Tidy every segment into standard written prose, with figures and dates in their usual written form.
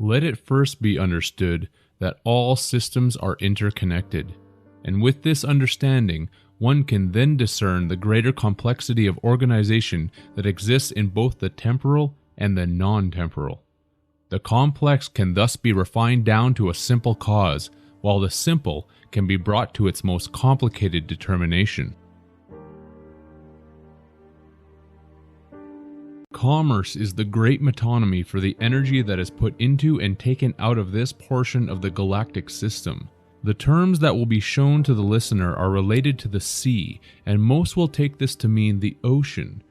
Let it first be understood that all systems are interconnected, and with this understanding, one can then discern the greater complexity of organization that exists in both the temporal and the non-temporal. The complex can thus be refined down to a simple cause, while the simple can be brought to its most complicated determination. Commerce is the great metonymy for the energy that is put into and taken out of this portion of the galactic system. The terms that will be shown to the listener are related to the sea, and most will take this to mean the ocean.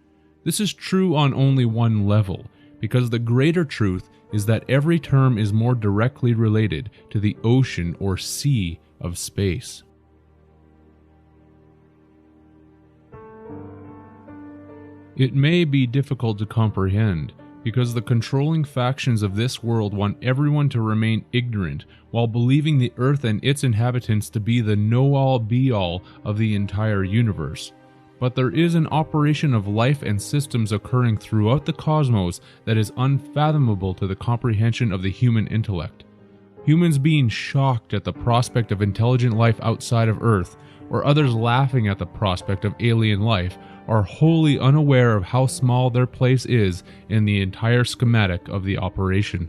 This is true on only one level, because the greater truth is that every term is more directly related to the ocean or sea of space. It may be difficult to comprehend, because the controlling factions of this world want everyone to remain ignorant while believing the Earth and its inhabitants to be the know-all be-all of the entire universe. But there is an operation of life and systems occurring throughout the cosmos that is unfathomable to the comprehension of the human intellect. Humans being shocked at the prospect of intelligent life outside of Earth, or others laughing at the prospect of alien life, are wholly unaware of how small their place is in the entire schematic of the operation.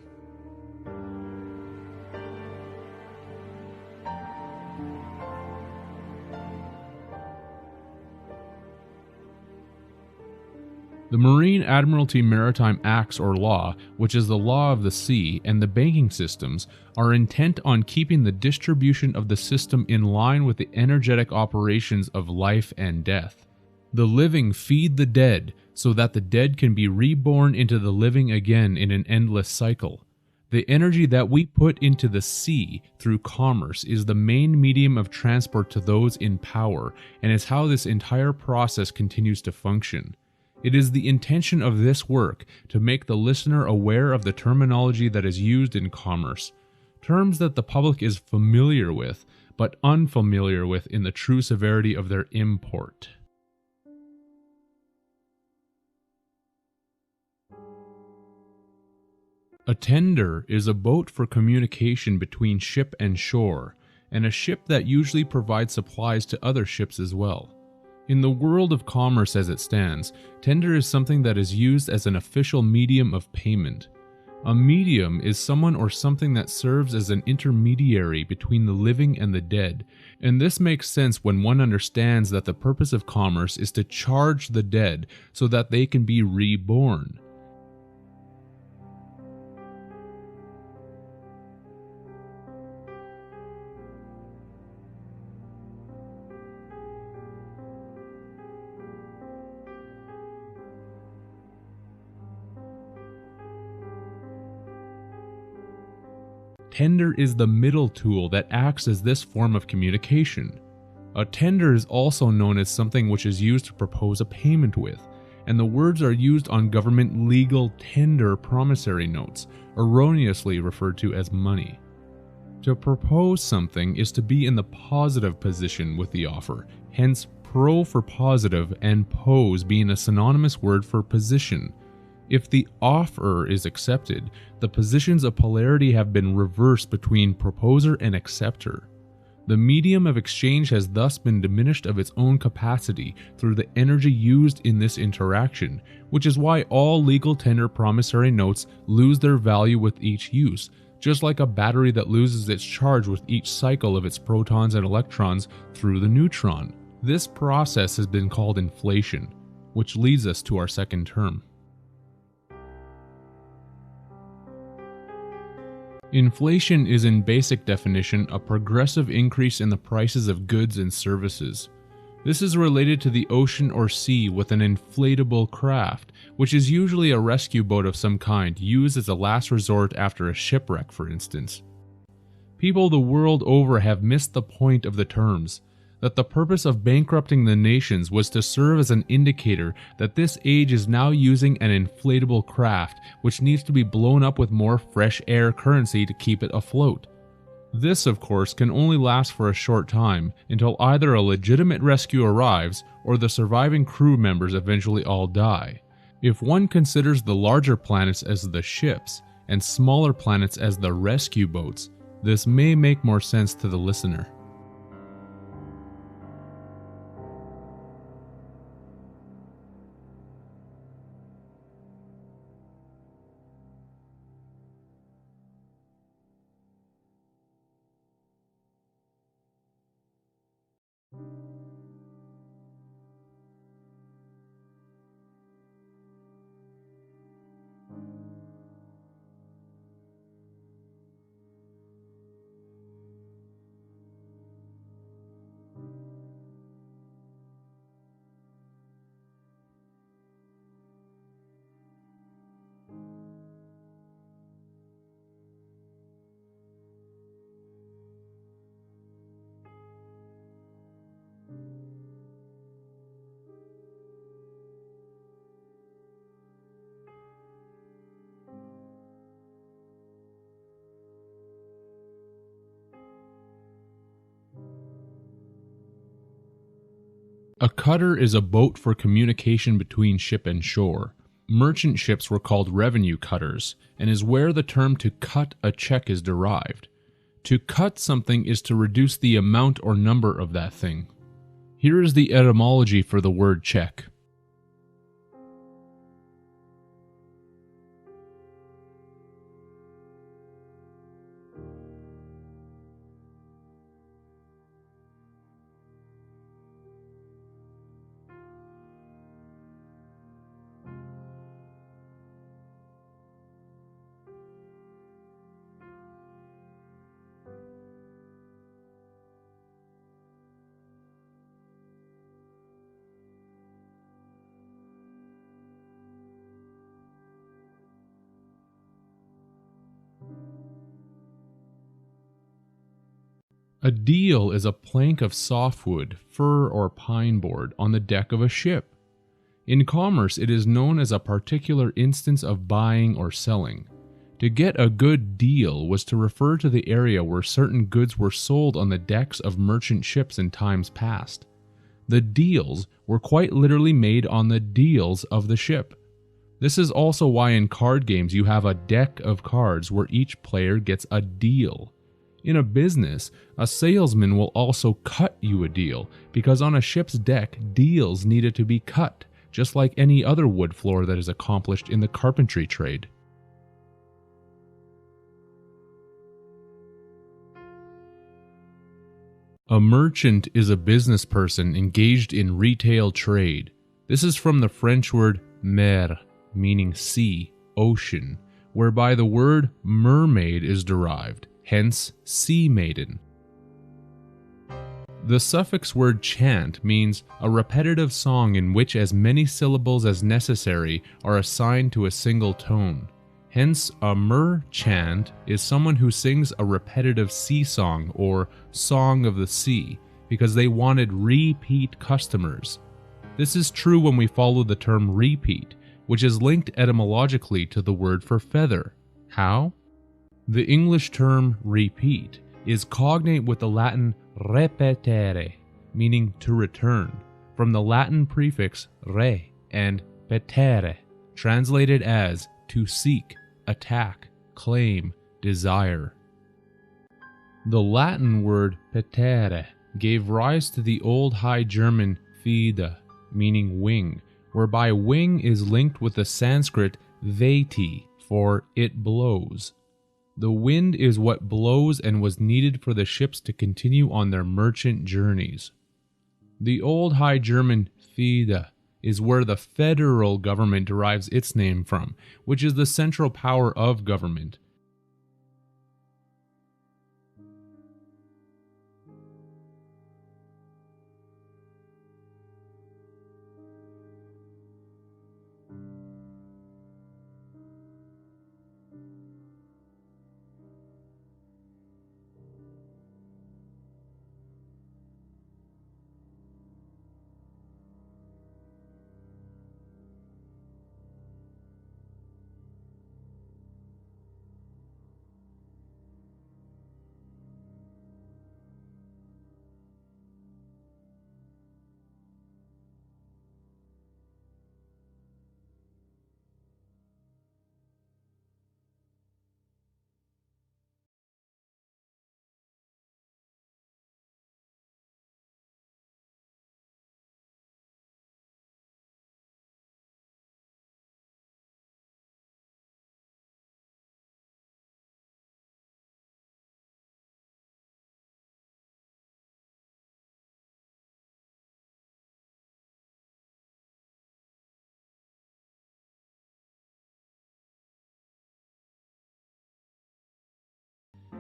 The Marine Admiralty Maritime Acts or Law, which is the law of the sea, and the banking systems, are intent on keeping the distribution of the system in line with the energetic operations of life and death. The living feed the dead, so that the dead can be reborn into the living again in an endless cycle. The energy that we put into the sea through commerce is the main medium of transport to those in power, and is how this entire process continues to function. It is the intention of this work to make the listener aware of the terminology that is used in commerce, terms that the public is familiar with, but unfamiliar with in the true severity of their import. A tender is a boat for communication between ship and shore, and a ship that usually provides supplies to other ships as well. In the world of commerce as it stands, tender is something that is used as an official medium of payment. A medium is someone or something that serves as an intermediary between the living and the dead, and this makes sense when one understands that the purpose of commerce is to charge the dead so that they can be reborn. Tender is the middle tool that acts as this form of communication. A tender is also known as something which is used to propose a payment with, and the words are used on government legal tender promissory notes, erroneously referred to as money. To propose something is to be in the positive position with the offer, hence pro for positive and pose being a synonymous word for position. If the offer is accepted, the positions of polarity have been reversed between proposer and acceptor. The medium of exchange has thus been diminished of its own capacity through the energy used in this interaction, which is why all legal tender promissory notes lose their value with each use, just like a battery that loses its charge with each cycle of its protons and electrons through the neutron. This process has been called inflation, which leads us to our second term. Inflation is in basic definition a progressive increase in the prices of goods and services. This is related to the ocean or sea with an inflatable craft, which is usually a rescue boat of some kind used as a last resort after a shipwreck, for instance. People the world over have missed the point of the terms, that the purpose of bankrupting the nations was to serve as an indicator that this age is now using an inflatable craft which needs to be blown up with more fresh air currency to keep it afloat. This, of course, can only last for a short time until either a legitimate rescue arrives or the surviving crew members eventually all die. If one considers the larger planets as the ships, and smaller planets as the rescue boats, this may make more sense to the listener. A cutter is a boat for communication between ship and shore. Merchant ships were called revenue cutters, and is where the term to cut a check is derived. To cut something is to reduce the amount or number of that thing. Here is the etymology for the word check. A deal is a plank of softwood, fir, or pine board on the deck of a ship. In commerce, it is known as a particular instance of buying or selling. To get a good deal was to refer to the area where certain goods were sold on the decks of merchant ships in times past. The deals were quite literally made on the deals of the ship. This is also why in card games you have a deck of cards where each player gets a deal. In a business, a salesman will also cut you a deal, because on a ship's deck, deals needed to be cut, just like any other wood floor that is accomplished in the carpentry trade. A merchant is a business person engaged in retail trade. This is from the French word mer, meaning sea, ocean, whereby the word mermaid is derived, hence sea maiden. The suffix word chant means a repetitive song in which as many syllables as necessary are assigned to a single tone. Hence, a merchant is someone who sings a repetitive sea song or song of the sea because they wanted repeat customers. This is true when we follow the term repeat, which is linked etymologically to the word for feather. How? The English term repeat is cognate with the Latin repetere, meaning to return, from the Latin prefix re and petere, translated as to seek, attack, claim, desire. The Latin word petere gave rise to the Old High German fide, meaning wing, whereby wing is linked with the Sanskrit veti for it blows. The wind is what blows and was needed for the ships to continue on their merchant journeys. The Old High German fide is where the federal government derives its name from, which is the central power of government.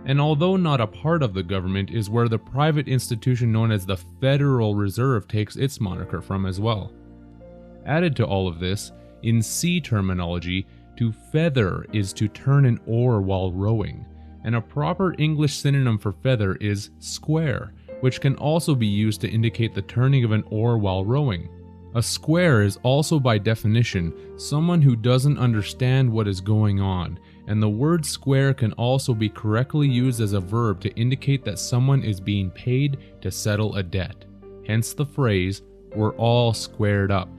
And although not a part of the government is where the private institution known as the Federal Reserve takes its moniker from as well. Added to all of this, in sea terminology, to feather is to turn an oar while rowing, and a proper English synonym for feather is square, which can also be used to indicate the turning of an oar while rowing. A square is also by definition someone who doesn't understand what is going on, and the word square can also be correctly used as a verb to indicate that someone is being paid to settle a debt. Hence the phrase, "we're all squared up."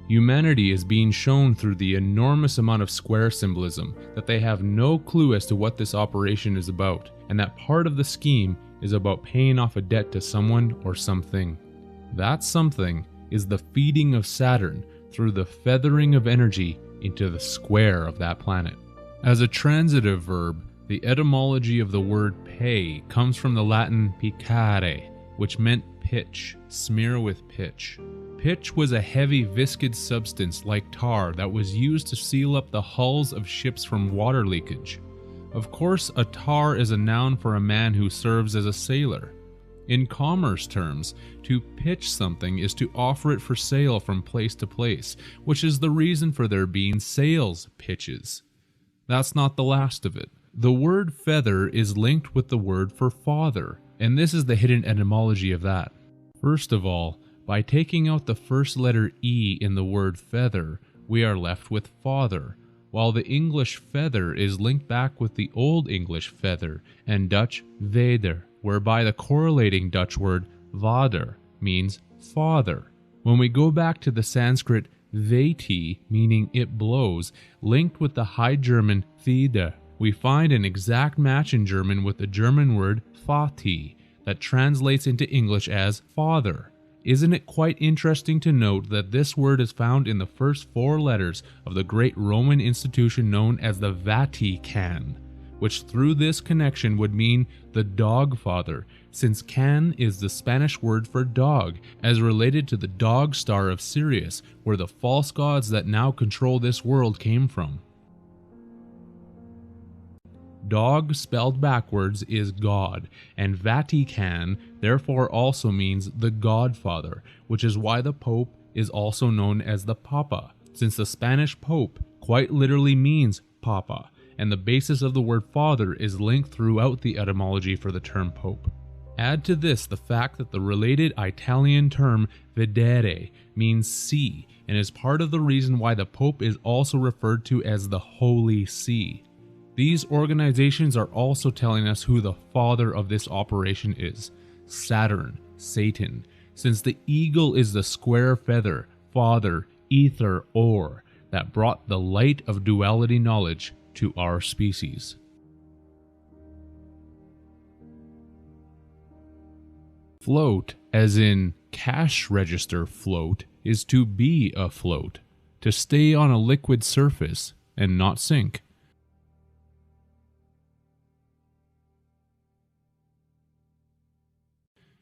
Humanity is being shown through the enormous amount of square symbolism that they have no clue as to what this operation is about, and that part of the scheme is about paying off a debt to someone or something. That something is the feeding of Saturn through the feathering of energy into the square of that planet. As a transitive verb, the etymology of the word pay comes from the Latin piccare, which meant pitch, smear with pitch. Pitch was a heavy viscid substance like tar that was used to seal up the hulls of ships from water leakage. Of course, a tar is a noun for a man who serves as a sailor. In commerce terms, to pitch something is to offer it for sale from place to place, which is the reason for there being sales pitches. That's not the last of it. The word feather is linked with the word for father, and this is the hidden etymology of that. First of all, by taking out the first letter E in the word feather, we are left with father, while the English feather is linked back with the Old English feather and Dutch vader, whereby the correlating Dutch word vader means father. When we go back to the Sanskrit veti, meaning it blows, linked with the High German thide, we find an exact match in German with the German word Vati that translates into English as father. Isn't it quite interesting to note that this word is found in the first 4 letters of the great Roman institution known as the Vatican, which through this connection would mean the dog father, since can is the Spanish word for dog, as related to the dog star of Sirius, where the false gods that now control this world came from. Dog spelled backwards is God, and Vatican therefore also means the Godfather, which is why the Pope is also known as the Papa, since the Spanish Pope quite literally means Papa, and the basis of the word father is linked throughout the etymology for the term Pope. Add to this the fact that the related Italian term vedere means see, and is part of the reason why the Pope is also referred to as the Holy See. These organizations are also telling us who the father of this operation is: Saturn, Satan, since the eagle is the square feather, father, ether, or that brought the light of duality knowledge to our species. Float, as in cash register float, is to be afloat, to stay on a liquid surface and not sink.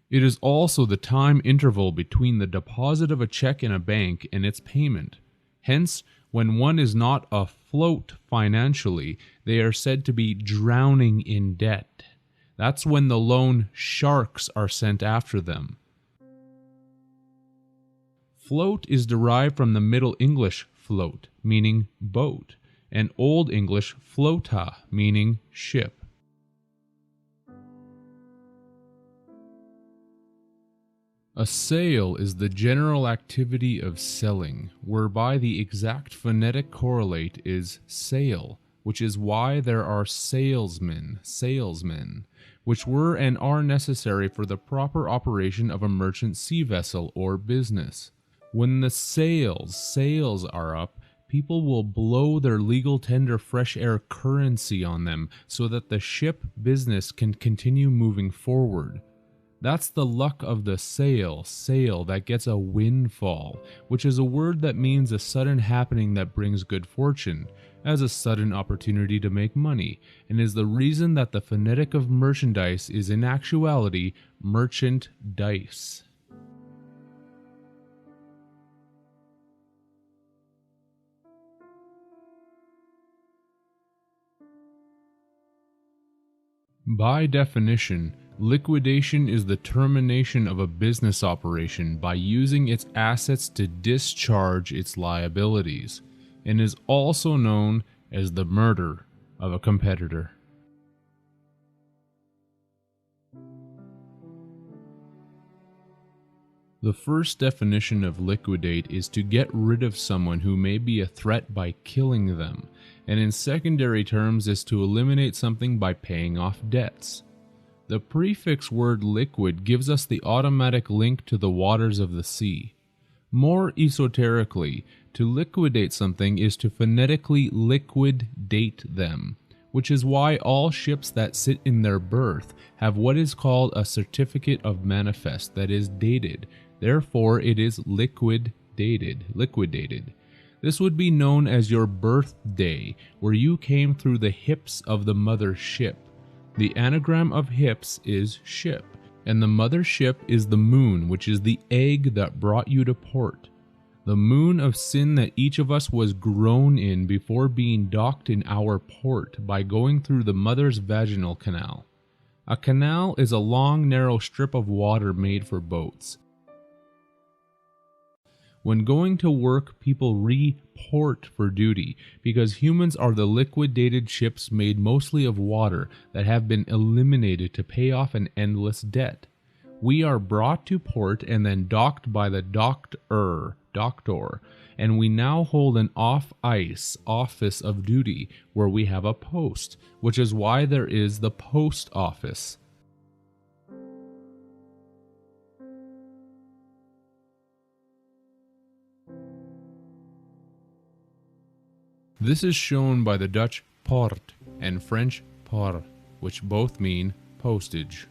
It is also the time interval between the deposit of a check in a bank and its payment. Hence, when one is not afloat financially, they are said to be drowning in debt. That's when the loan sharks are sent after them. Float is derived from the Middle English float, meaning boat, and Old English flota, meaning ship. A sale is the general activity of selling, whereby the exact phonetic correlate is sale, which is why there are salesmen, which were and are necessary for the proper operation of a merchant sea vessel or business. When the sails are up, people will blow their legal tender fresh air currency on them so that the ship business can continue moving forward. That's the luck of the sail that gets a windfall, which is a word that means a sudden happening that brings good fortune, as a sudden opportunity to make money, and is the reason that the phonetic of merchandise is in actuality merchant dice. By definition, liquidation is the termination of a business operation by using its assets to discharge its liabilities, and is also known as the murder of a competitor. The first definition of liquidate is to get rid of someone who may be a threat by killing them, and in secondary terms is to eliminate something by paying off debts. The prefix word liquid gives us the automatic link to the waters of the sea. More esoterically, to liquidate something is to phonetically liquid-date them, which is why all ships that sit in their berth have what is called a certificate of manifest that is dated. Therefore, it is liquidated. This would be known as your birthday, where you came through the hips of the mother ship. The anagram of hips is ship, and the mother ship is the moon, which is the egg that brought you to port. The moon of sin that each of us was grown in before being docked in our port by going through the mother's vaginal canal. A canal is a long, narrow strip of water made for boats. When going to work, people report for duty because humans are the liquidated ships made mostly of water that have been eliminated to pay off an endless debt. We are brought to port and then docked by the doctor, and we now hold an off-ice office of duty where we have a post, which is why there is the post office. This is shown by the Dutch poort and French port, which both mean postage.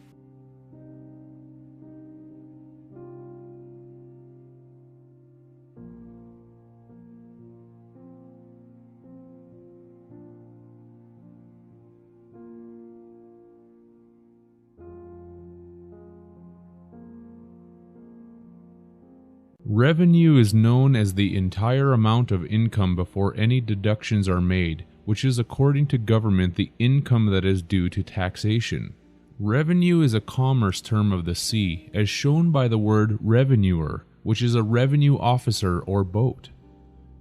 Revenue is known as the entire amount of income before any deductions are made, which is according to government the income that is due to taxation. Revenue is a commerce term of the sea, as shown by the word revenuer, which is a revenue officer or boat.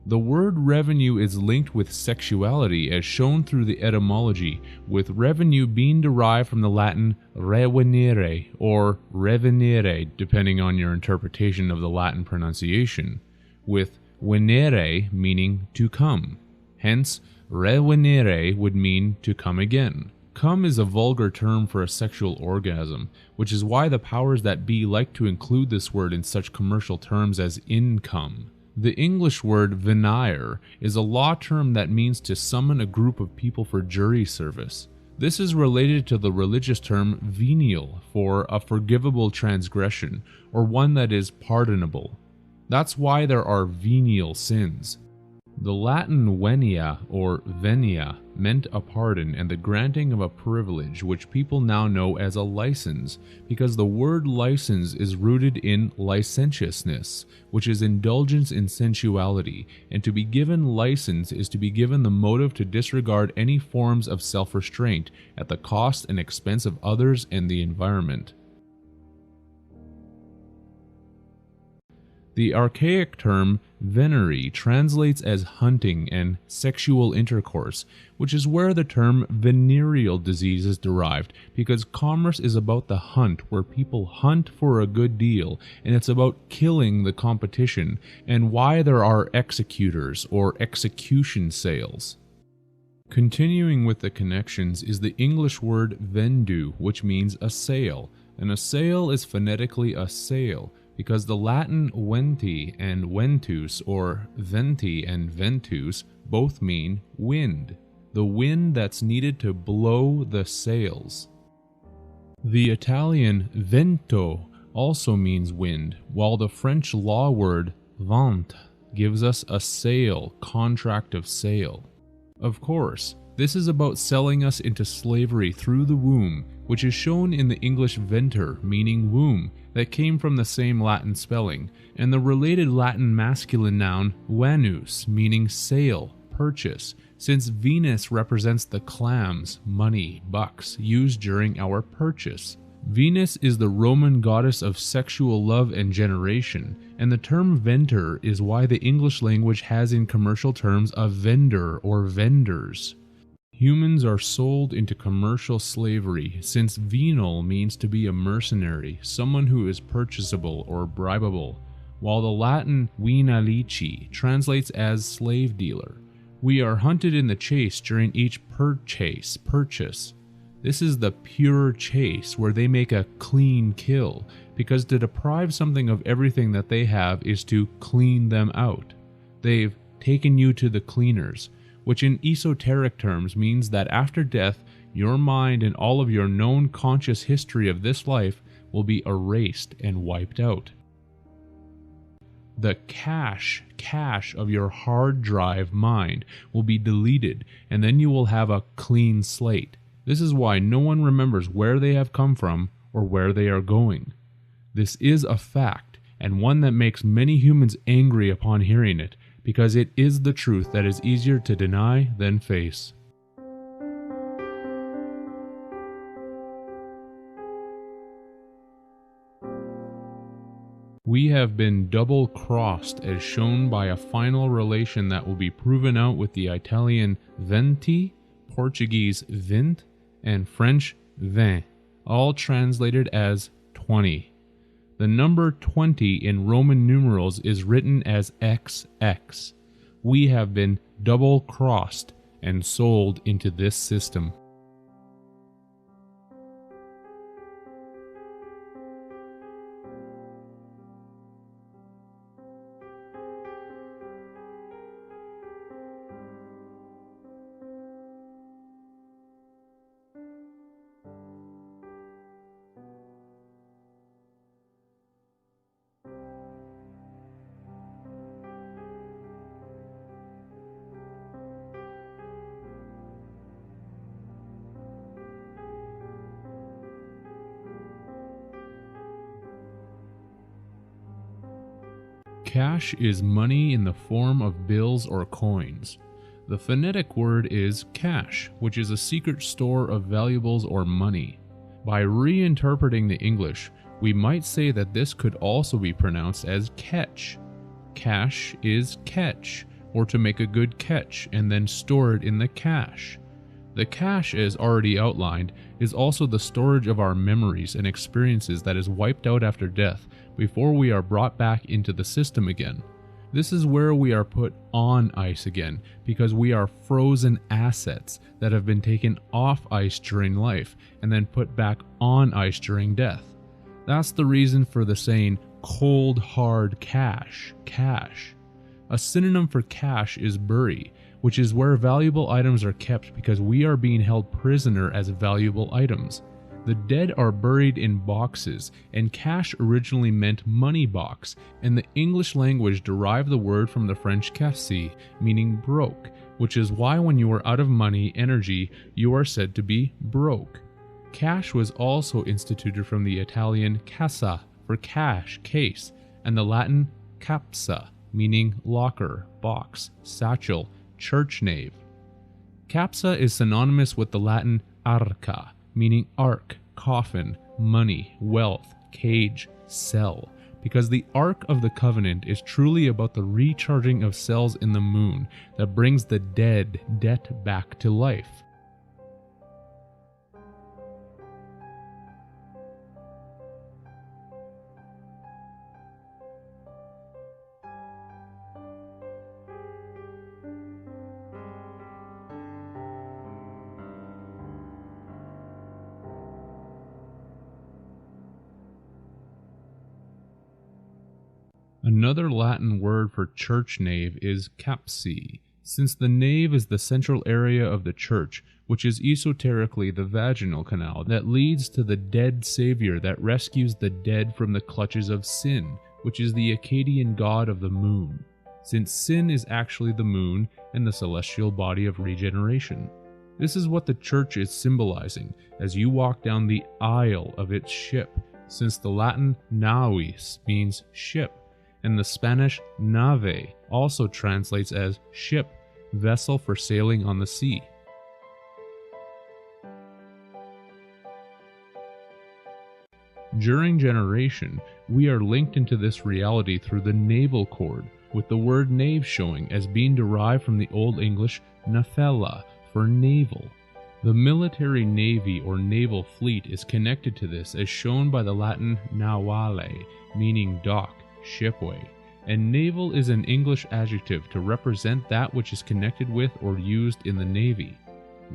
The word revenue is linked with sexuality as shown through the etymology, with revenue being derived from the Latin revenire or revenire, depending on your interpretation of the Latin pronunciation, with venere meaning to come. Hence, revenire would mean to come again. Come is a vulgar term for a sexual orgasm, which is why the powers that be like to include this word in such commercial terms as income. The English word venire is a law term that means to summon a group of people for jury service. This is related to the religious term venial for a forgivable transgression, or one that is pardonable. That's why there are venial sins. The Latin venia or venia meant a pardon and the granting of a privilege, which people now know as a license, because the word license is rooted in licentiousness, which is indulgence in sensuality, and to be given license is to be given the motive to disregard any forms of self-restraint at the cost and expense of others and the environment. The archaic term venery translates as hunting and sexual intercourse, which is where the term venereal disease is derived, because commerce is about the hunt, where people hunt for a good deal, and it's about killing the competition, and why there are executors or execution sales. Continuing with the connections is the English word vendu, which means a sail, and a sail is phonetically a sail, because the Latin venti and ventus, or venti and ventus, both mean wind, the wind that's needed to blow the sails. The Italian vento also means wind, while the French law word vente gives us a sale, contract of sale. Of course, this is about selling us into slavery through the womb, which is shown in the English venter, meaning womb, that came from the same Latin spelling, and the related Latin masculine noun vanus, meaning sail, purchase, since Venus represents the clams, money, bucks, used during our purchase. Venus is the Roman goddess of sexual love and generation, and the term venter is why the English language has in commercial terms a vendor or vendors. Humans are sold into commercial slavery, since venal means to be a mercenary, someone who is purchasable or bribable, while the Latin venalici translates as slave dealer. We are hunted in the chase during each purchase. This is the pure chase where they make a clean kill, because to deprive something of everything that they have is to clean them out. They've taken you to the cleaners, which in esoteric terms means that after death, your mind and all of your known conscious history of this life will be erased and wiped out. The cache of your hard drive mind will be deleted, and then you will have a clean slate. This is why no one remembers where they have come from or where they are going. This is a fact, and one that makes many humans angry upon hearing it, because it is the truth that is easier to deny than face. We have been double-crossed as shown by a final relation that will be proven out with the Italian venti, Portuguese vint, and French vin, all translated as 20. The number 20 in Roman numerals is written as XX. We have been double-crossed and sold into this system. Cash is money in the form of bills or coins. The phonetic word is cash, which is a secret store of valuables or money. By reinterpreting the English, we might say that this could also be pronounced as catch. Cash is catch, or to make a good catch and then store it in the cache. The cache, as already outlined, is also the storage of our memories and experiences that is wiped out after death before we are brought back into the system again. This is where we are put on ice again, because we are frozen assets that have been taken off ice during life and then put back on ice during death. That's the reason for the saying cold hard cash. A synonym for cache is bury, which is where valuable items are kept because we are being held prisoner as valuable items. The dead are buried in boxes, and cash originally meant money box, and the English language derived the word from the French casse, meaning broke, which is why when you are out of money, energy, you are said to be broke. Cash was also instituted from the Italian cassa for cash, case, and the Latin capsa, meaning locker, box, satchel, church nave. Capsa is synonymous with the Latin arca, meaning ark, coffin, money, wealth, cage, cell, because the Ark of the Covenant is truly about the recharging of cells in the moon that brings the debt back to life. Another Latin word for church nave is capsi, since the nave is the central area of the church, which is esoterically the vaginal canal that leads to the dead savior that rescues the dead from the clutches of sin, which is the Akkadian god of the moon, since sin is actually the moon and the celestial body of regeneration. This is what the church is symbolizing as you walk down the aisle of its ship, since the Latin navis means ship, and the Spanish nave also translates as ship, vessel for sailing on the sea. During generation, we are linked into this reality through the naval cord, with the word nave showing as being derived from the Old English nafella for naval. The military navy or naval fleet is connected to this as shown by the Latin navale, meaning dock, shipway, and naval is an English adjective to represent that which is connected with or used in the navy.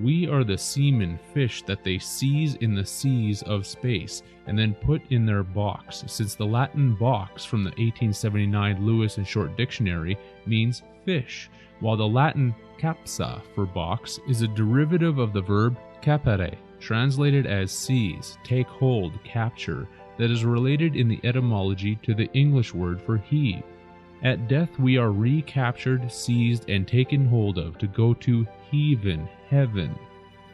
We are the seamen fish that they seize in the seas of space and then put in their box, since the Latin box from the 1879 Lewis and Short Dictionary means fish, while the Latin capsa for box is a derivative of the verb capere, translated as seize, take hold, capture, that is related in the etymology to the English word for heave. At death we are recaptured, seized, and taken hold of to go to heaven, heaven.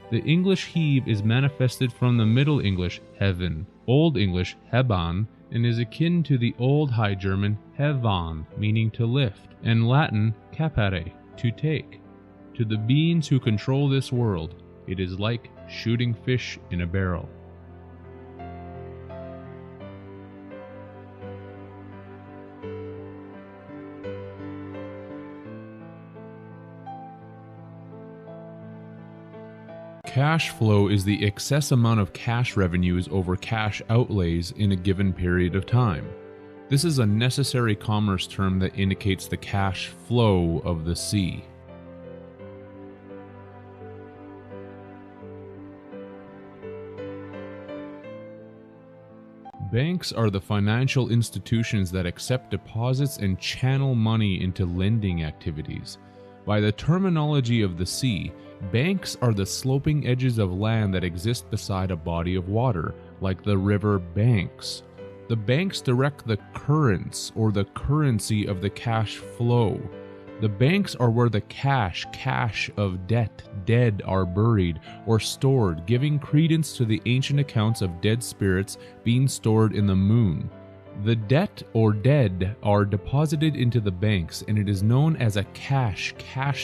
The English heave is manifested from the Middle English heaven, Old English heban, and is akin to the Old High German hevan, meaning to lift, and Latin capere, to take. To the beings who control this world, it is like shooting fish in a barrel. Cash flow is the excess amount of cash revenues over cash outlays in a given period of time. This is a necessary commerce term that indicates the cash flow of the sea. Banks are the financial institutions that accept deposits and channel money into lending activities. By the terminology of the sea, banks are the sloping edges of land that exist beside a body of water, like the river banks. The banks direct the currents or the currency of the cash flow. The banks are where the cash of debt, dead are buried or stored, giving credence to the ancient accounts of dead spirits being stored in the moon. The debt or dead are deposited into the banks, and it is known as a cash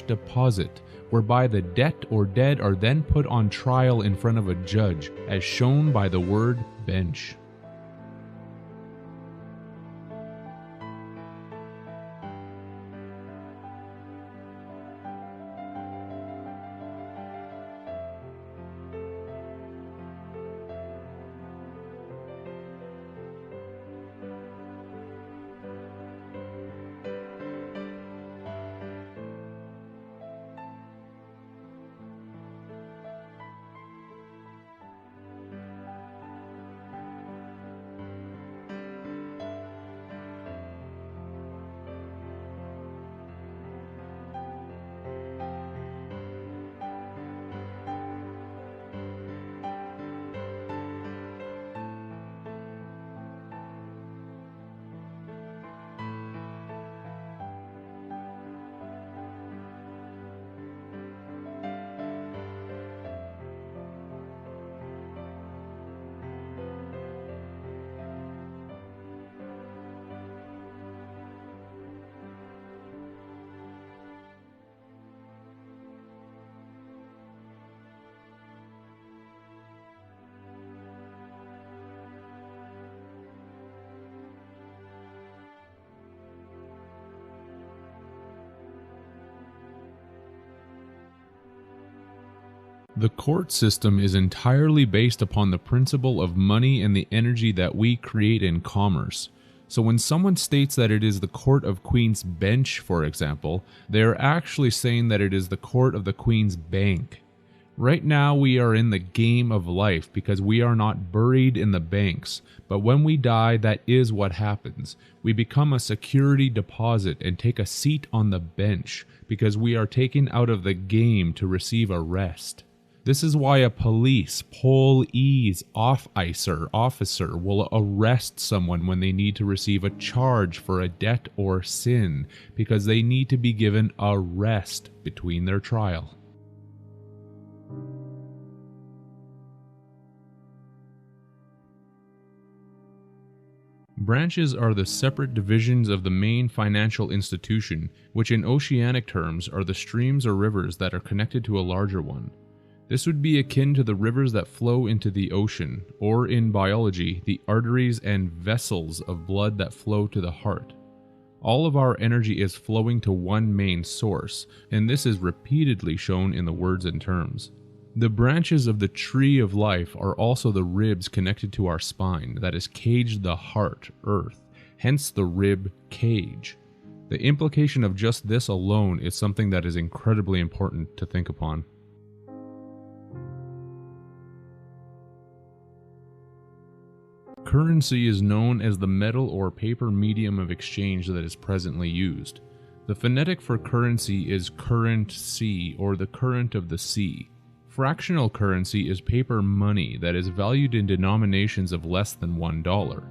deposit, whereby the debt or dead are then put on trial in front of a judge, as shown by the word bench. The court system is entirely based upon the principle of money and the energy that we create in commerce. So when someone states that it is the court of Queen's Bench, for example, they are actually saying that it is the court of the Queen's Bank. Right now we are in the game of life because we are not buried in the banks, but when we die, that is what happens. We become a security deposit and take a seat on the bench because we are taken out of the game to receive a rest. This is why a police, officer will arrest someone when they need to receive a charge for a debt or sin, because they need to be given a rest between their trial. Branches are the separate divisions of the main financial institution, which in oceanic terms are the streams or rivers that are connected to a larger one. This would be akin to the rivers that flow into the ocean, or in biology, the arteries and vessels of blood that flow to the heart. All of our energy is flowing to one main source, and this is repeatedly shown in the words and terms. The branches of the tree of life are also the ribs connected to our spine that is caged the heart, earth, hence the rib cage. The implication of just this alone is something that is incredibly important to think upon. Currency is known as the metal or paper medium of exchange that is presently used. The phonetic for currency is current sea or the current of the sea. Fractional currency is paper money that is valued in denominations of less than $1.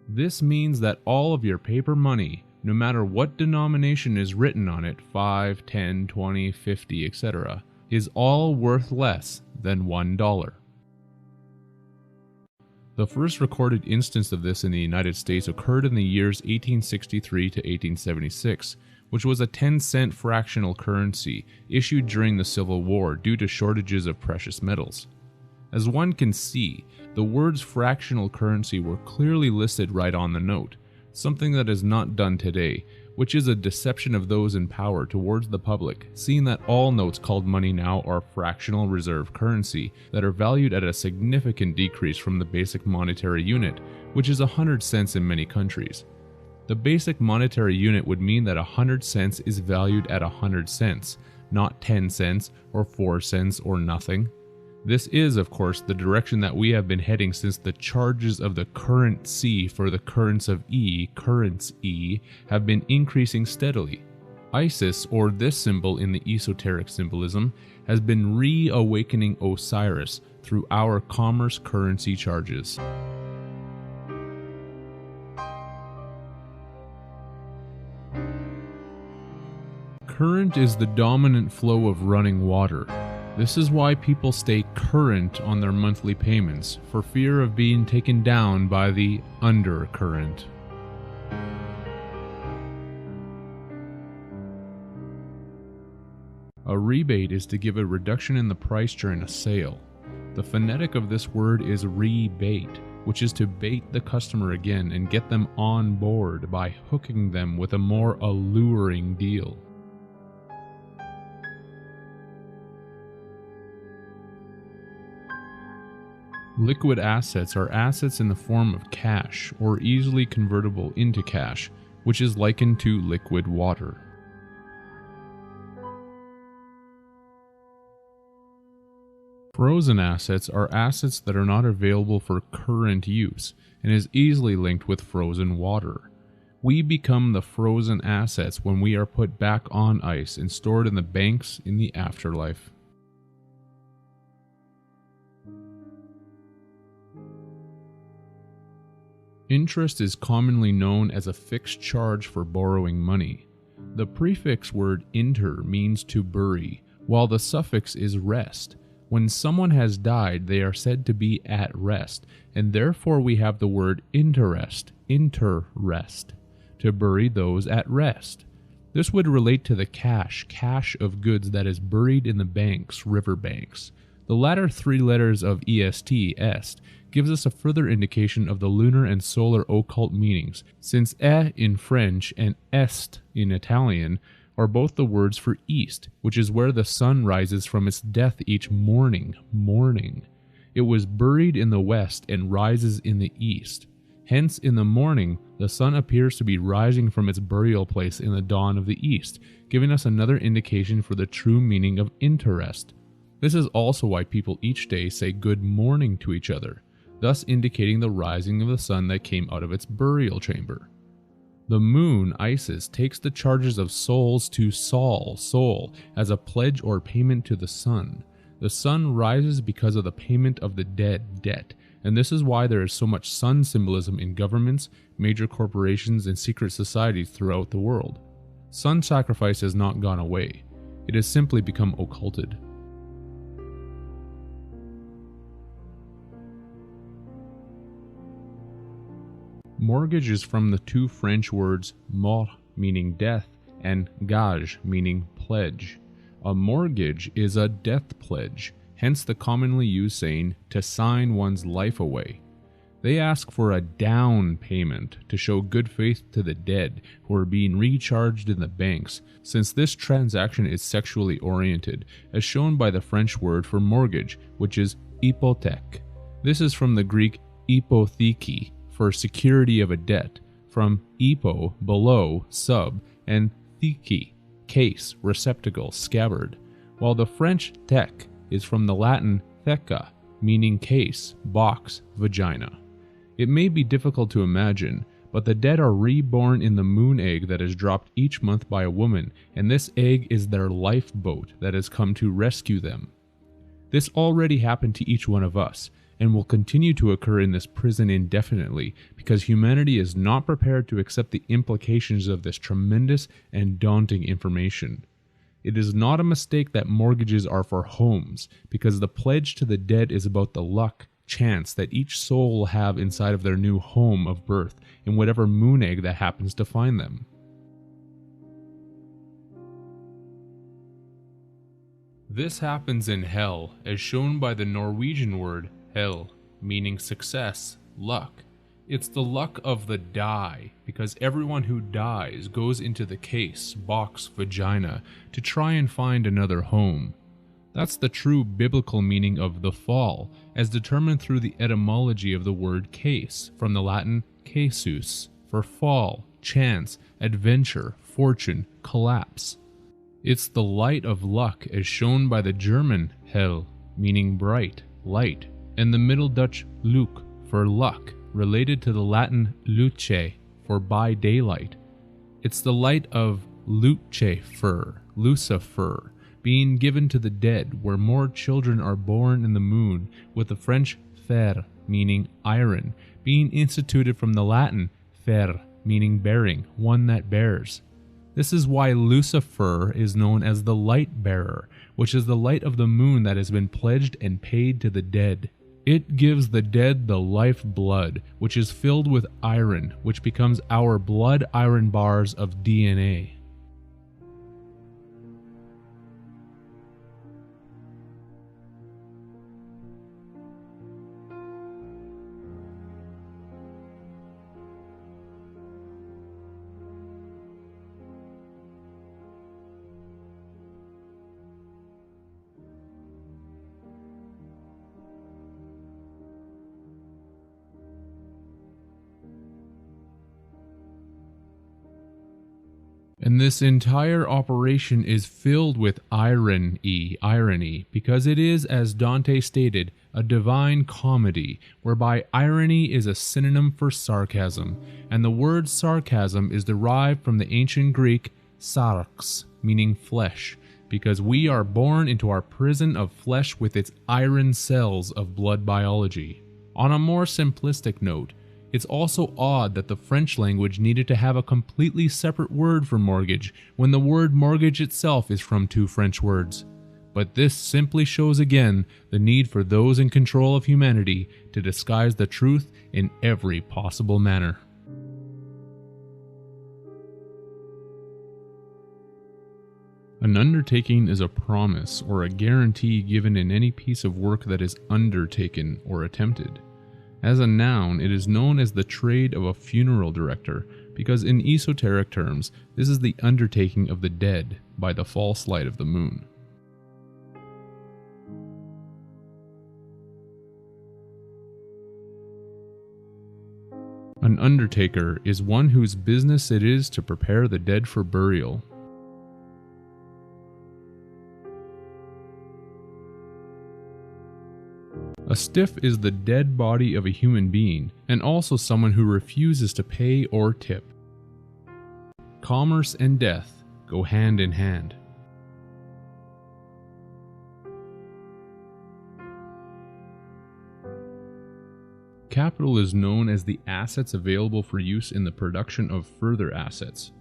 This means that all of your paper money, no matter what denomination is written on it, 5, 10, 20, 50, etc., is all worth less than $1. The first recorded instance of this in the United States occurred in the years 1863 to 1876, which was a 10-cent fractional currency issued during the Civil War due to shortages of precious metals. As one can see, the words fractional currency were clearly listed right on the note, something that is not done today, which is a deception of those in power towards the public, seeing that all notes called money now are fractional reserve currency that are valued at a significant decrease from the basic monetary unit, which is 100 cents in many countries. The basic monetary unit would mean that 100 cents is valued at 100 cents, not 10 cents or 4 cents or nothing. This is, of course, the direction that we have been heading since the charges of the current C for the currents of E, currents E, have been increasing steadily. Isis, or this symbol in the esoteric symbolism, has been reawakening Osiris through our commerce currency charges. Current is the dominant flow of running water. This is why people stay current on their monthly payments, for fear of being taken down by the undercurrent. A rebate is to give a reduction in the price during a sale. The phonetic of this word is rebate, which is to bait the customer again and get them on board by hooking them with a more alluring deal. Liquid assets are assets in the form of cash or easily convertible into cash, which is likened to liquid water. Frozen assets are assets that are not available for current use and is easily linked with frozen water. We become the frozen assets when we are put back on ice and stored in the banks in the afterlife. Interest is commonly known as a fixed charge for borrowing money. The prefix word inter means to bury, while the suffix is rest. When someone has died, they are said to be at rest, and therefore we have the word interest, to bury those at rest. This would relate to the cache of goods that is buried in the banks, river banks. The latter three letters of est, gives us a further indication of the lunar and solar occult meanings, since in French and est in Italian are both the words for east, which is where the sun rises from its death each morning. It was buried in the west and rises in the east. Hence, in the morning, the sun appears to be rising from its burial place in the dawn of the east, giving us another indication for the true meaning of interest. This is also why people each day say good morning to each other, thus indicating the rising of the sun that came out of its burial chamber. The moon, Isis, takes the charges of souls to soul, as a pledge or payment to the sun. The sun rises because of the payment of the dead debt, and this is why there is so much sun symbolism in governments, major corporations, and secret societies throughout the world. Son sacrifice has not gone away, it has simply become occulted. Mortgage is from the two French words mort, meaning death, and gage, meaning pledge. A mortgage is a death pledge, hence the commonly used saying to sign one's life away. They ask for a down payment to show good faith to the dead who are being recharged in the banks, since this transaction is sexually oriented, as shown by the French word for mortgage, which is hypothèque. This is from the Greek hypotheke, for security of a debt, from hypo, below, sub, and theke, case, receptacle, scabbard, while the French thèque is from the Latin theca, meaning case, box, vagina. It may be difficult to imagine, but the dead are reborn in the moon egg that is dropped each month by a woman, and this egg is their lifeboat that has come to rescue them. This already happened to each one of us, and will continue to occur in this prison indefinitely, because humanity is not prepared to accept the implications of this tremendous and daunting information. It is not a mistake that mortgages are for homes, because the pledge to the dead is about the luck, chance that each soul will have inside of their new home of birth, in whatever moon egg that happens to find them. This happens in hell, as shown by the Norwegian word hell, meaning success, luck. It's the luck of the die, because everyone who dies goes into the case, box, vagina, to try and find another home. That's the true biblical meaning of the fall, as determined through the etymology of the word case, from the Latin casus, for fall, chance, adventure, fortune, collapse. It's the light of luck as shown by the German hell, meaning bright, light, and the Middle Dutch luc, for luck, related to the Latin luce, for by daylight. It's the light of Lucifer, Lucifer, being given to the dead, where more children are born in the moon, with the French fer, meaning iron, being instituted from the Latin fer, meaning bearing, one that bears. This is why Lucifer is known as the light bearer, which is the light of the moon that has been pledged and paid to the dead. It gives the dead the life blood, which is filled with iron, which becomes our blood iron bars of DNA. And this entire operation is filled with irony, because it is, as Dante stated, a divine comedy, whereby irony is a synonym for sarcasm, and the word sarcasm is derived from the ancient Greek sarx, meaning flesh, because we are born into our prison of flesh with its iron cells of blood biology. On a more simplistic note, it's also odd that the French language needed to have a completely separate word for mortgage when the word mortgage itself is from two French words. But this simply shows again the need for those in control of humanity to disguise the truth in every possible manner. An undertaking is a promise or a guarantee given in any piece of work that is undertaken or attempted. As a noun, it is known as the trade of a funeral director, because in esoteric terms, this is the undertaking of the dead by the false light of the moon. An undertaker is one whose business it is to prepare the dead for burial. A stiff is the dead body of a human being, and also someone who refuses to pay or tip. Commerce and death go hand in hand. Capital is known as the assets available for use in the production of further assets.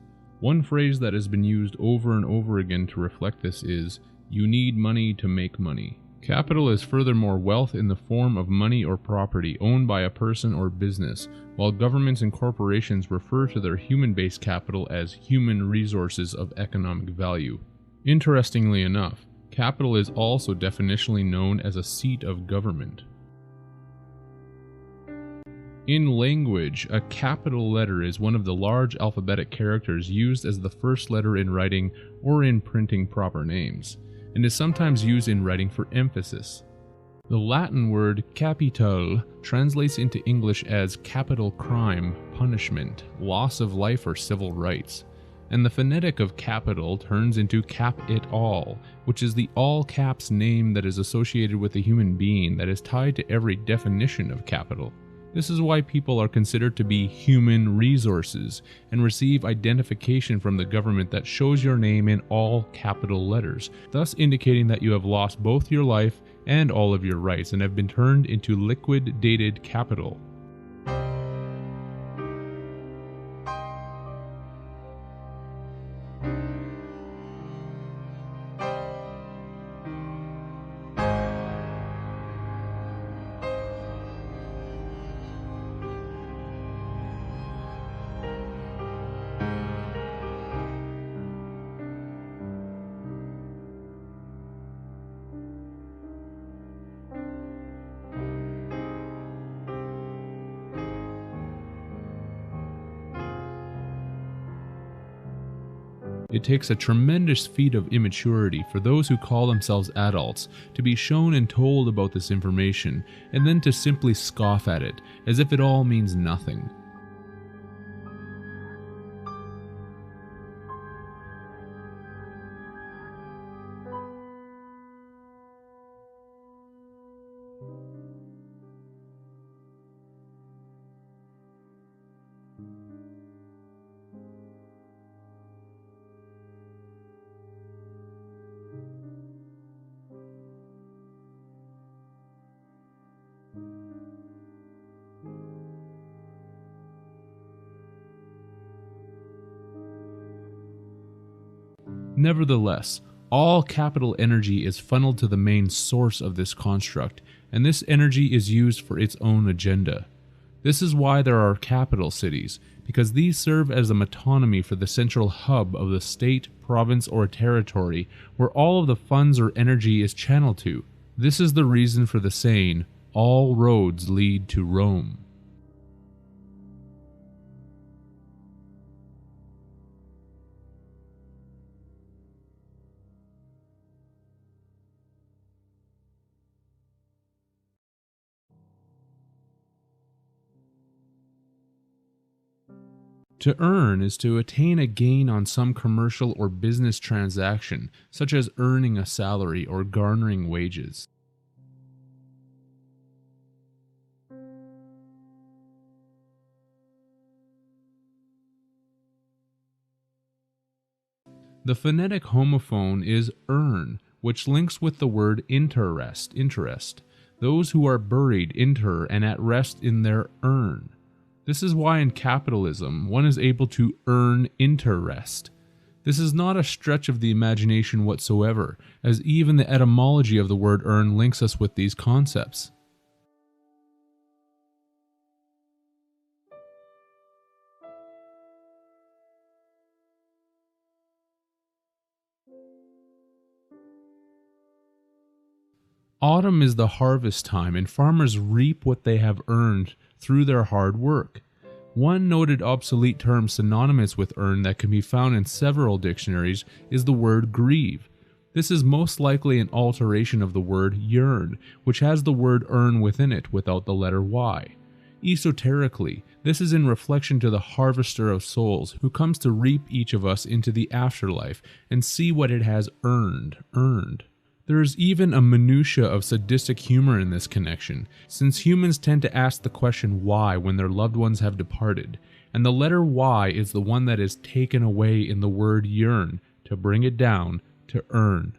One phrase that has been used over and over again to reflect this is, "You need money to make money." Capital is furthermore wealth in the form of money or property owned by a person or business, while governments and corporations refer to their human-based capital as human resources of economic value. Interestingly enough, capital is also definitionally known as a seat of government. In language, a capital letter is one of the large alphabetic characters used as the first letter in writing or in printing proper names, and is sometimes used in writing for emphasis. The Latin word capital translates into English as capital crime, punishment, loss of life or civil rights, and the phonetic of capital turns into cap it all, which is the all caps name that is associated with a human being that is tied to every definition of capital. This is why people are considered to be human resources and receive identification from the government that shows your name in all capital letters, thus indicating that you have lost both your life and all of your rights and have been turned into liquidated capital. It takes a tremendous feat of immaturity for those who call themselves adults to be shown and told about this information, and then to simply scoff at it, as if it all means nothing. Nevertheless, all capital energy is funneled to the main source of this construct, and this energy is used for its own agenda. This is why there are capital cities, because these serve as a metonymy for the central hub of the state, province, or territory where all of the funds or energy is channeled to. This is the reason for the saying, "All roads lead to Rome." To earn is to attain a gain on some commercial or business transaction, such as earning a salary or garnering wages. The phonetic homophone is earn, which links with the word interest. Those who are buried inter and at rest in their urn. This is why in capitalism one is able to earn interest. This is not a stretch of the imagination whatsoever, as even the etymology of the word earn links us with these concepts. Autumn is the harvest time, and farmers reap what they have earned through their hard work. One noted obsolete term synonymous with earn that can be found in several dictionaries is the word grieve. This is most likely an alteration of the word yearn, which has the word earn within it without the letter Y. Esoterically, this is in reflection to the harvester of souls who comes to reap each of us into the afterlife and see what it has earned. There is even a minutia of sadistic humor in this connection, since humans tend to ask the question why when their loved ones have departed, and the letter Y is the one that is taken away in the word yearn to bring it down to earn.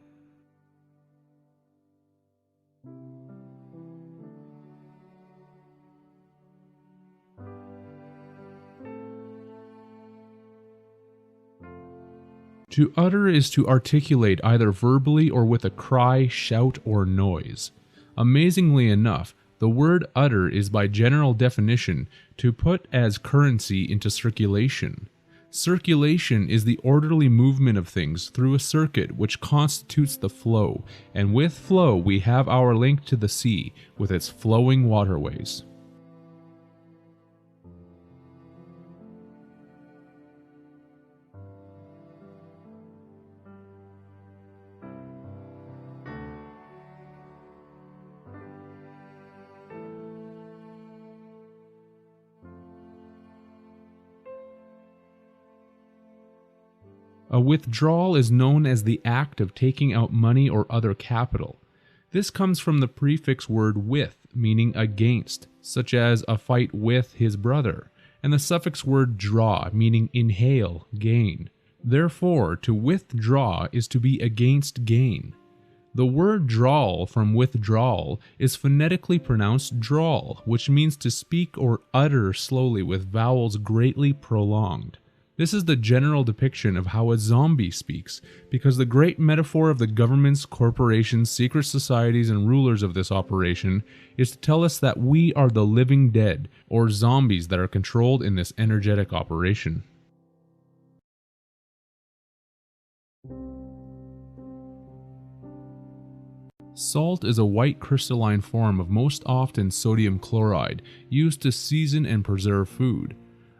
To utter is to articulate either verbally or with a cry, shout, or noise. Amazingly enough, the word utter is by general definition to put as currency into circulation. Circulation is the orderly movement of things through a circuit which constitutes the flow, and with flow we have our link to the sea with its flowing waterways. A withdrawal is known as the act of taking out money or other capital. This comes from the prefix word with, meaning against, such as a fight with his brother, and the suffix word draw, meaning inhale, gain. Therefore, to withdraw is to be against gain. The word drawl from withdrawal is phonetically pronounced drawl, which means to speak or utter slowly with vowels greatly prolonged. This is the general depiction of how a zombie speaks, because the great metaphor of the governments, corporations, secret societies, and rulers of this operation is to tell us that we are the living dead, or zombies that are controlled in this energetic operation. Salt is a white crystalline form of most often sodium chloride, used to season and preserve food.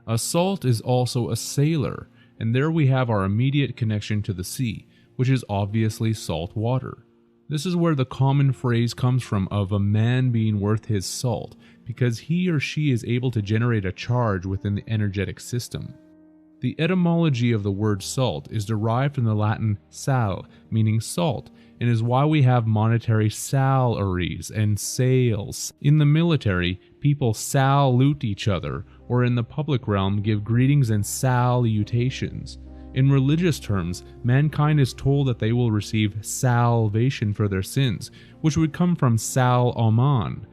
A salt is also a sailor, and there we have our immediate connection to the sea, which is obviously salt water. This is where the common phrase comes from of a man being worth his salt, because he or she is able to generate a charge within the energetic system. The etymology of the word salt is derived from the Latin sal, meaning salt, and is why we have monetary salaries and sales. In the military, people salute each other, or in the public realm give greetings and salutations. In religious terms, mankind is told that they will receive salvation for their sins, which would come from sal aman.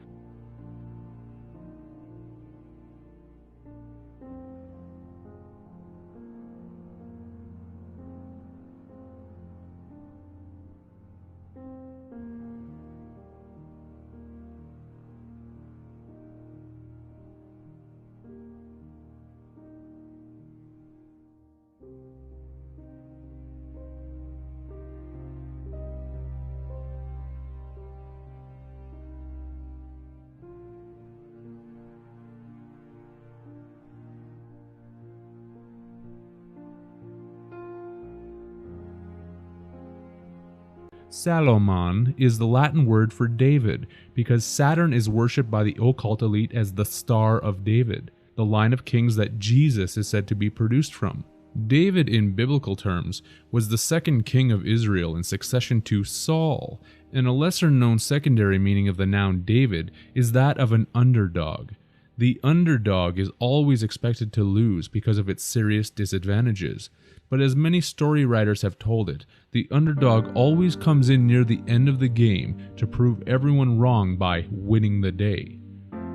Salomon is the Latin word for David, because Saturn is worshipped by the occult elite as the Star of David, the line of kings that Jesus is said to be produced from. David, in biblical terms, was the second king of Israel in succession to Saul, and a lesser-known secondary meaning of the noun David is that of an underdog. The underdog is always expected to lose because of its serious disadvantages. But as many story writers have told it, the underdog always comes in near the end of the game to prove everyone wrong by winning the day.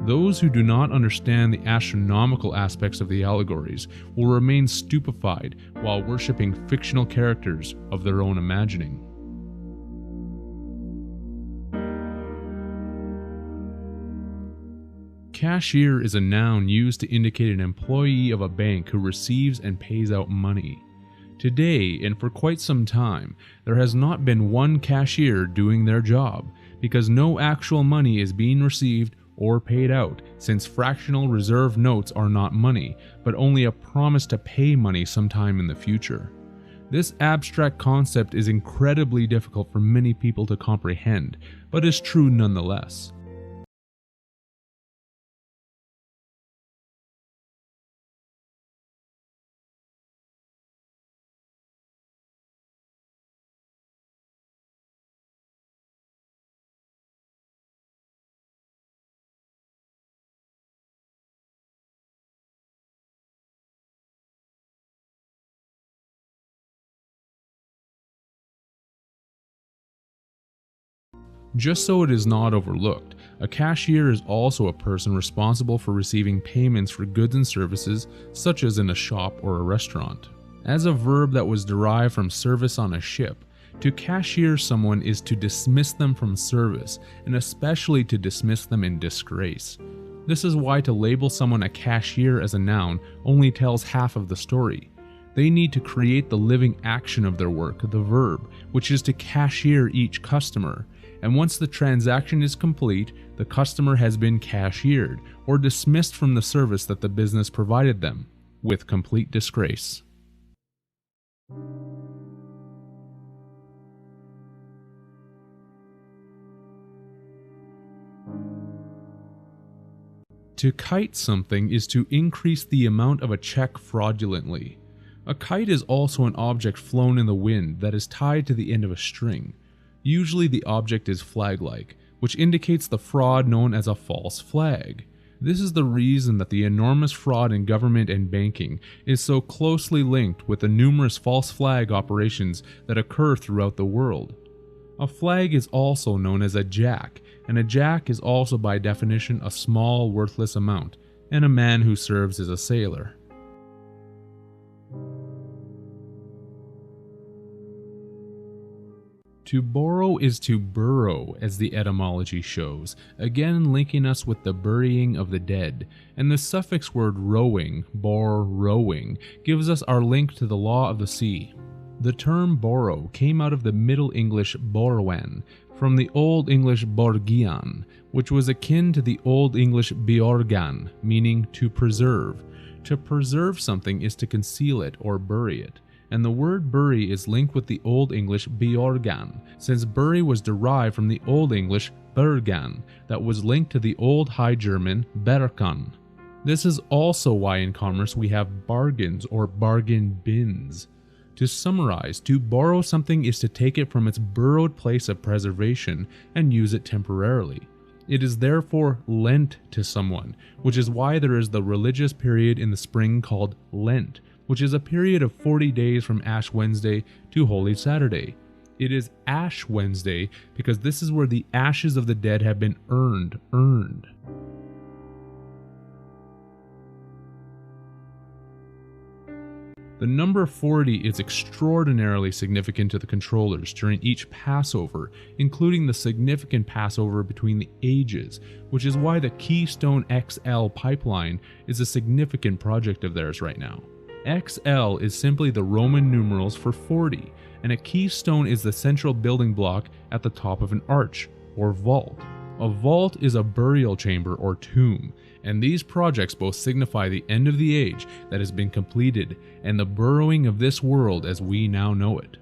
Those who do not understand the astronomical aspects of the allegories will remain stupefied while worshipping fictional characters of their own imagining. Cashier is a noun used to indicate an employee of a bank who receives and pays out money. Today, and for quite some time, there has not been one cashier doing their job, because no actual money is being received or paid out, since fractional reserve notes are not money, but only a promise to pay money sometime in the future. This abstract concept is incredibly difficult for many people to comprehend, but is true nonetheless. Just so it is not overlooked, a cashier is also a person responsible for receiving payments for goods and services, such as in a shop or a restaurant. As a verb that was derived from service on a ship, to cashier someone is to dismiss them from service, and especially to dismiss them in disgrace. This is why to label someone a cashier as a noun only tells half of the story. They need to create the living action of their work, the verb, which is to cashier each customer. And once the transaction is complete, the customer has been cashiered or dismissed from the service that the business provided them, with complete disgrace. To kite something is to increase the amount of a check fraudulently. A kite is also an object flown in the wind that is tied to the end of a string. Usually the object is flag-like, which indicates the fraud known as a false flag. This is the reason that the enormous fraud in government and banking is so closely linked with the numerous false flag operations that occur throughout the world. A flag is also known as a jack, and a jack is also by definition a small worthless amount, and a man who serves as a sailor. To borrow is to burrow, as the etymology shows, again linking us with the burying of the dead, and the suffix word rowing, rowing, gives us our link to the law of the sea. The term borrow came out of the Middle English borwen, from the Old English borgian, which was akin to the Old English beorgan, meaning to preserve. To preserve something is to conceal it or bury it. And the word bury is linked with the Old English beorgan, since bury was derived from the Old English bergan, that was linked to the Old High German berkan. This is also why in commerce we have bargains or bargain bins. To summarize, to borrow something is to take it from its burrowed place of preservation and use it temporarily. It is therefore lent to someone, which is why there is the religious period in the spring called Lent, which is a period of 40 days from Ash Wednesday to Holy Saturday. It is Ash Wednesday because this is where the ashes of the dead have been earned. The number 40 is extraordinarily significant to the controllers during each Passover, including the significant Passover between the ages, which is why the Keystone XL pipeline is a significant project of theirs right now. XL is simply the Roman numerals for 40, and a keystone is the central building block at the top of an arch, or vault. A vault is a burial chamber or tomb, and these projects both signify the end of the age that has been completed and the burrowing of this world as we now know it.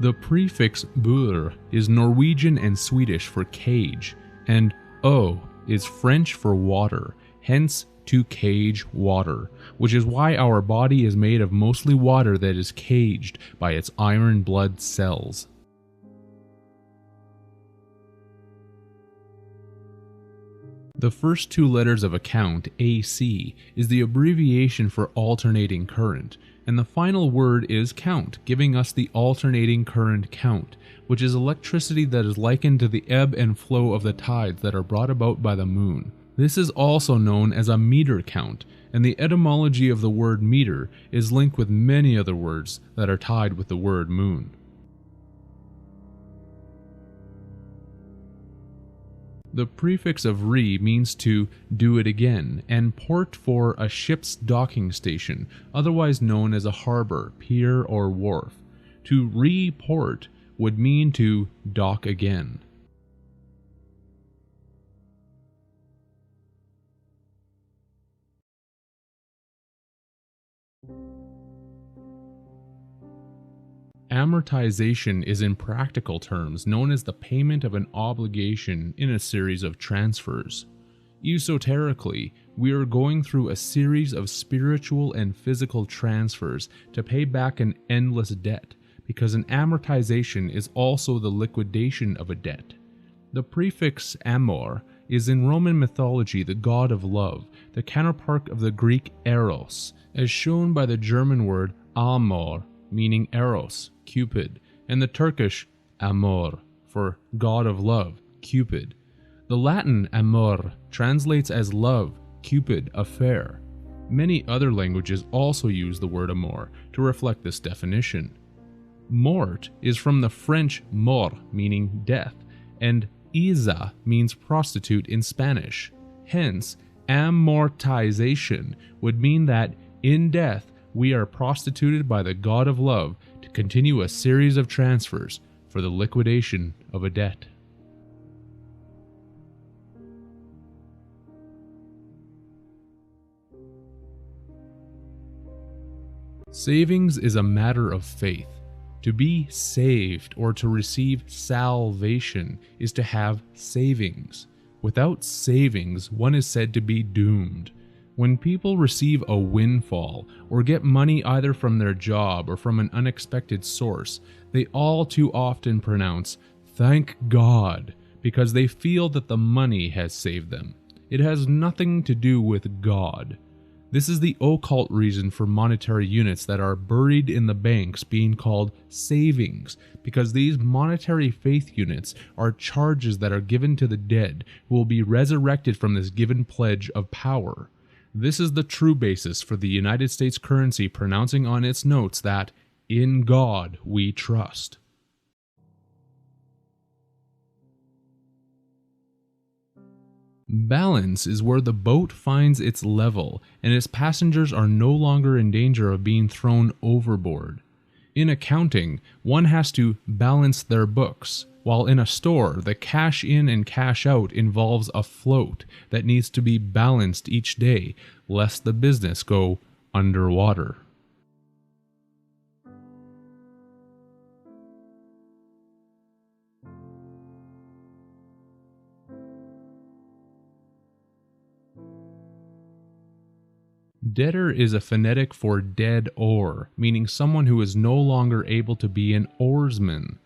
The prefix bur is Norwegian and Swedish for cage, and o is French for water, hence to cage water, which is why our body is made of mostly water that is caged by its iron blood cells. The first two letters of a count, AC, is the abbreviation for alternating current, and the final word is count, giving us the alternating current count, which is electricity that is likened to the ebb and flow of the tides that are brought about by the moon. This is also known as a meter count, and the etymology of the word meter is linked with many other words that are tied with the word moon. The prefix of re means to do it again, and port for a ship's docking station, otherwise known as a harbor, pier, or wharf. To report would mean to dock again. Amortization is in practical terms known as the payment of an obligation in a series of transfers. Esoterically, we are going through a series of spiritual and physical transfers to pay back an endless debt, because an amortization is also the liquidation of a debt. The prefix amor is in Roman mythology the god of love, the counterpart of the Greek eros, as shown by the German word amor, meaning eros, Cupid, and the Turkish amor, for god of love, Cupid. The Latin amor translates as love, Cupid, affair. Many other languages also use the word amor to reflect this definition. Mort is from the French mort, meaning death, and Iza means prostitute in Spanish. Hence, amortization would mean that in death we are prostituted by the god of love to continue a series of transfers for the liquidation of a debt. Savings is a matter of faith. To be saved or to receive salvation is to have savings. Without savings, one is said to be doomed. When people receive a windfall or get money either from their job or from an unexpected source, they all too often pronounce, "Thank God," because they feel that the money has saved them. It has nothing to do with God. This is the occult reason for monetary units that are buried in the banks being called savings, because these monetary faith units are charges that are given to the dead who will be resurrected from this given pledge of power. This is the true basis for the United States currency pronouncing on its notes that, "In God we trust." Balance is where the boat finds its level and its passengers are no longer in danger of being thrown overboard. In accounting, one has to balance their books, while in a store, the cash in and cash out involves a float that needs to be balanced each day, lest the business go underwater. Debtor is a phonetic for dead oar, meaning someone who is no longer able to be an oarsman.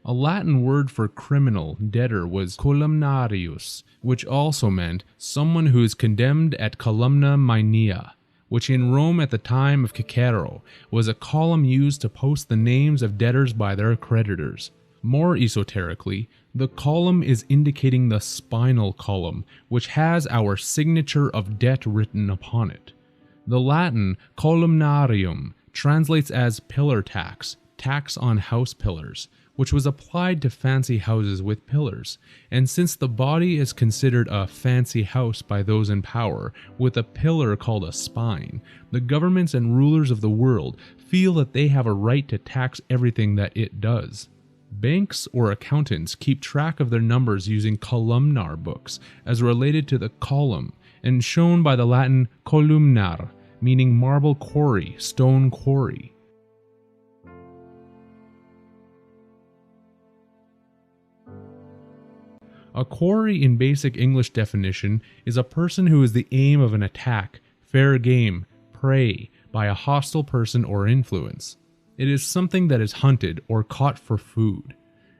A Latin word for criminal, debtor, was columnarius, which also meant someone who is condemned at columna maenea, which in Rome at the time of Cicero was a column used to post the names of debtors by their creditors. More esoterically, the column is indicating the spinal column, which has our signature of debt written upon it. The Latin columnarium translates as pillar tax, tax on house pillars, which was applied to fancy houses with pillars, and since the body is considered a fancy house by those in power, with a pillar called a spine, the governments and rulers of the world feel that they have a right to tax everything that it does. Banks or accountants keep track of their numbers using columnar books, as related to the column, and shown by the Latin columnar, meaning marble quarry, stone quarry. A quarry in basic English definition is a person who is the aim of an attack, fair game, prey, by a hostile person or influence. It is something that is hunted or caught for food.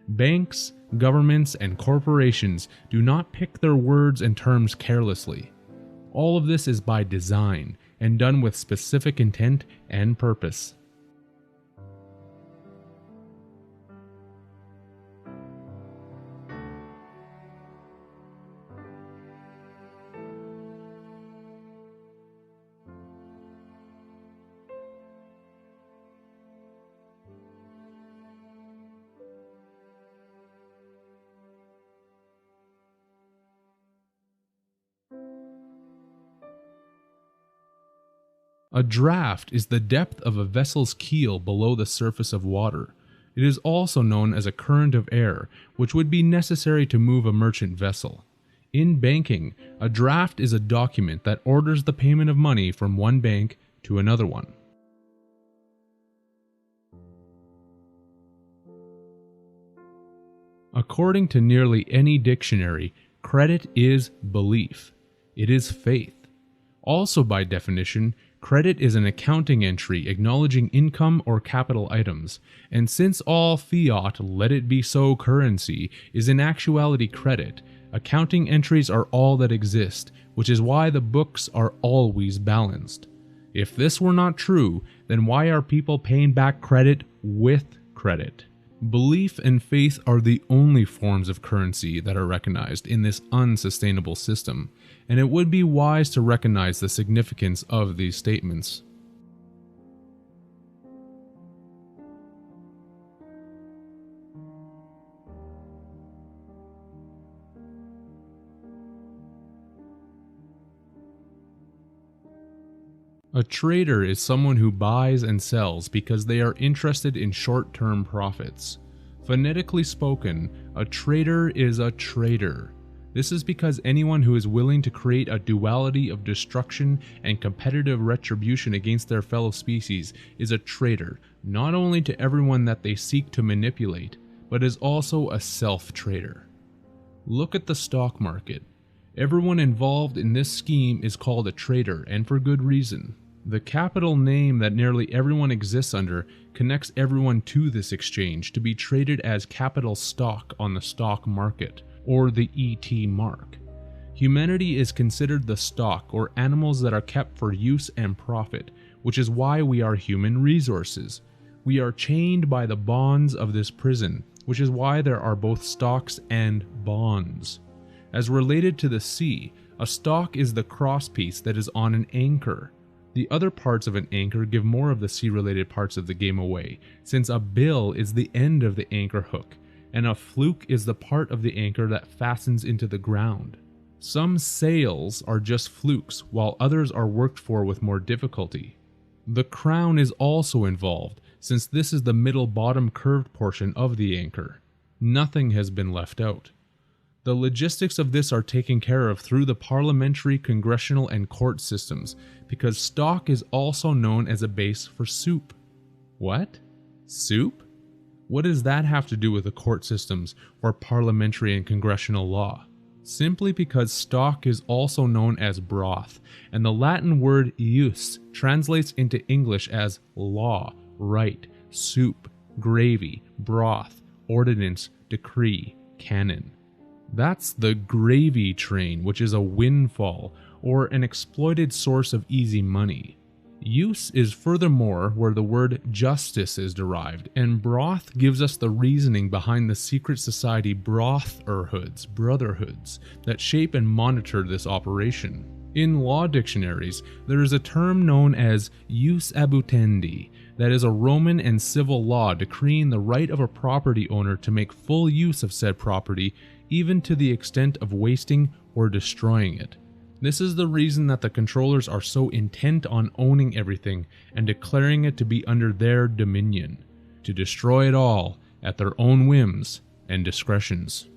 Banks, governments, and corporations do not pick their words and terms carelessly. All of this is by design and done with specific intent and purpose. A draft is the depth of a vessel's keel below the surface of water. It is also known as a current of air, which would be necessary to move a merchant vessel. In banking, a draft is a document that orders the payment of money from one bank to another one. According to nearly any dictionary, credit is belief. It is faith. Also by definition, credit is an accounting entry acknowledging income or capital items, and since all fiat let it be so currency is in actuality credit, accounting entries are all that exist, which is why the books are always balanced. If this were not true, then why are people paying back credit with credit? Belief and faith are the only forms of currency that are recognized in this unsustainable system, and it would be wise to recognize the significance of these statements. A trader is someone who buys and sells because they are interested in short-term profits. Phonetically spoken, a trader is a trader. This is because anyone who is willing to create a duality of destruction and competitive retribution against their fellow species is a traitor, not only to everyone that they seek to manipulate, but is also a self-traitor. Look at the stock market. Everyone involved in this scheme is called a trader, and for good reason. The capital name that nearly everyone exists under connects everyone to this exchange to be traded as capital stock on the stock market, or the ET mark. Humanity is considered the stock or animals that are kept for use and profit, which is why we are human resources. We are chained by the bonds of this prison, which is why there are both stocks and bonds. As related to the sea, a stock is the crosspiece that is on an anchor. The other parts of an anchor give more of the sea-related parts of the game away, since a bill is the end of the anchor hook, and a fluke is the part of the anchor that fastens into the ground. Some sails are just flukes, while others are worked for with more difficulty. The crown is also involved, since this is the middle bottom curved portion of the anchor. Nothing has been left out. The logistics of this are taken care of through the parliamentary, congressional, and court systems, because stock is also known as a base for soup. What? Soup? What does that have to do with the court systems or parliamentary and congressional law? Simply because stock is also known as broth, and the Latin word ius translates into English as law, right, soup, gravy, broth, ordinance, decree, canon. That's the gravy train, which is a windfall or an exploited source of easy money. Use is furthermore where the word justice is derived, and broth gives us the reasoning behind the secret society brotherhoods that shape and monitor this operation. In law dictionaries, there is a term known as jus abutendi, that is a Roman and civil law decreeing the right of a property owner to make full use of said property, even to the extent of wasting or destroying it. This is the reason that the controllers are so intent on owning everything and declaring it to be under their dominion, to destroy it all at their own whims and discretions.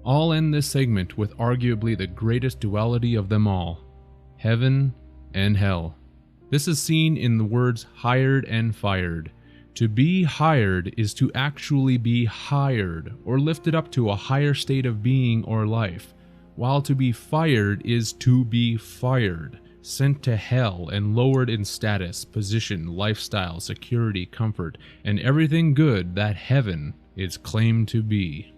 I'll end this segment with arguably the greatest duality of them all, heaven and hell. This is seen in the words hired and fired. To be hired is to actually be hired or lifted up to a higher state of being or life, while to be fired is to be fired, sent to hell and lowered in status, position, lifestyle, security, comfort, and everything good that heaven is claimed to be.